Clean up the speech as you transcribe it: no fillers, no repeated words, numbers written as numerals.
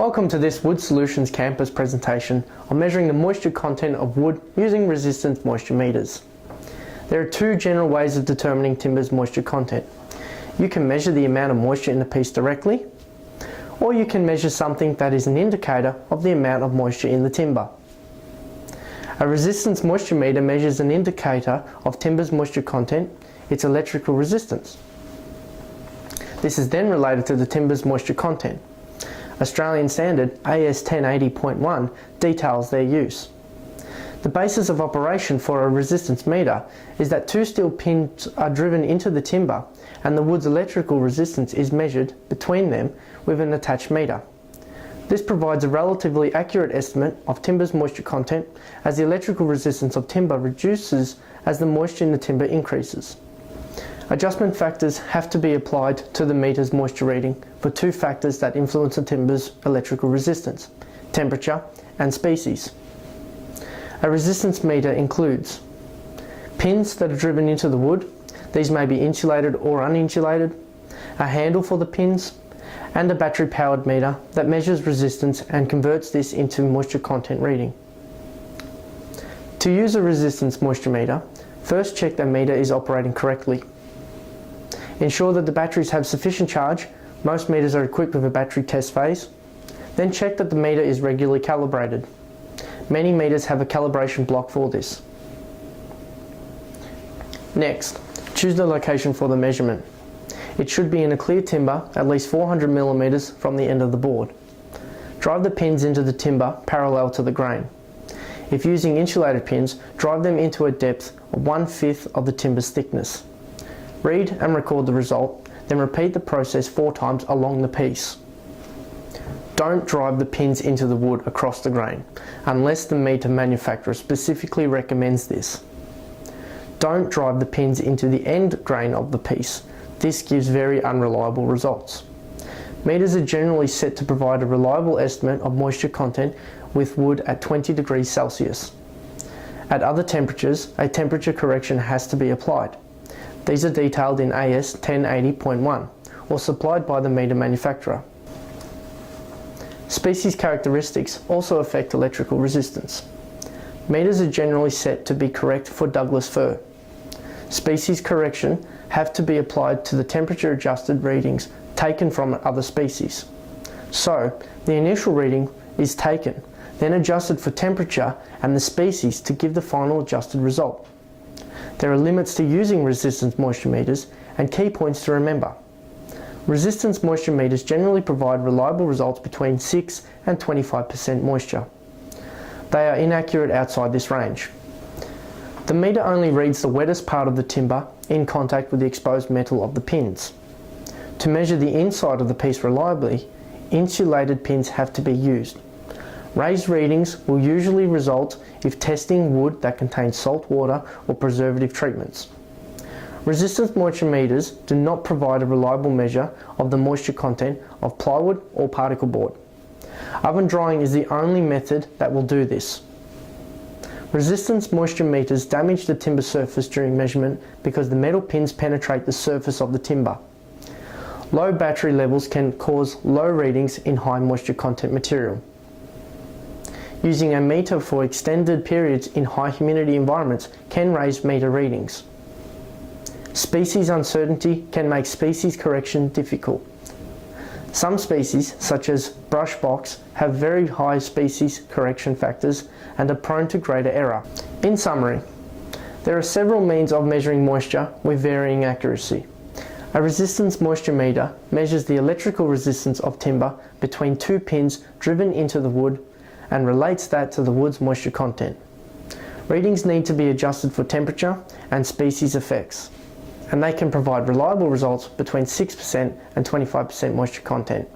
Welcome to this Wood Solutions campus presentation on measuring the moisture content of wood using resistance moisture meters. There are two general ways of determining timber's moisture content. You can measure the amount of moisture in the piece directly, or you can measure something that is an indicator of the amount of moisture in the timber. A resistance moisture meter measures an indicator of timber's moisture content, its electrical resistance. This is then related to the timber's moisture content. Australian standard AS 1080.1 details their use. The basis of operation for a resistance meter is that two steel pins are driven into the timber and the wood's electrical resistance is measured between them with an attached meter. This provides a relatively accurate estimate of timber's moisture content, as the electrical resistance of timber reduces as the moisture in the timber increases. Adjustment factors have to be applied to the meter's moisture reading for two factors that influence the timber's electrical resistance: temperature and species. A resistance meter includes pins that are driven into the wood. These may be insulated or uninsulated, a handle for the pins, and a battery-powered meter that measures resistance and converts this into moisture content reading. To use a resistance moisture meter, first check the meter is operating correctly. Ensure that the batteries have sufficient charge. Most meters are equipped with a battery test phase. Then check that the meter is regularly calibrated. Many meters have a calibration block for this. Next, choose the location for the measurement. It should be in a clear timber, at least 400 millimeters from the end of the board. Drive the pins into the timber parallel to the grain. If using insulated pins, drive them into a depth of 1/5 of the timber's thickness. Read and record the result, then repeat the process 4 times along the piece. Don't drive the pins into the wood across the grain, unless the meter manufacturer specifically recommends this. Don't drive the pins into the end grain of the piece. This gives very unreliable results. Meters are generally set to provide a reliable estimate of moisture content with wood at 20 degrees Celsius. At other temperatures, a temperature correction has to be applied. These are detailed in AS 1080.1 or supplied by the meter manufacturer. Species characteristics also affect electrical resistance. Meters are generally set to be correct for Douglas fir. Species correction have to be applied to the temperature adjusted readings taken from other species. So, the initial reading is taken, then adjusted for temperature and the species to give the final adjusted result. There are limits to using resistance moisture meters and key points to remember. Resistance moisture meters generally provide reliable results between 6 and 25% moisture. They are inaccurate outside this range. The meter only reads the wettest part of the timber in contact with the exposed metal of the pins. To measure the inside of the piece reliably, insulated pins have to be used. Raised readings will usually result if testing wood that contains salt water or preservative treatments. Resistance moisture meters do not provide a reliable measure of the moisture content of plywood or particle board. Oven drying is the only method that will do this. Resistance moisture meters damage the timber surface during measurement because the metal pins penetrate the surface of the timber. Low battery levels can cause low readings in high moisture content material. Using a meter for extended periods in high humidity environments can raise meter readings. Species uncertainty can make species correction difficult. Some species, such as brush box, have very high species correction factors and are prone to greater error. In summary, there are several means of measuring moisture with varying accuracy. A resistance moisture meter measures the electrical resistance of timber between two pins driven into the wood and relates that to the wood's moisture content. Readings need to be adjusted for temperature and species effects, and they can provide reliable results between 6% and 25% moisture content.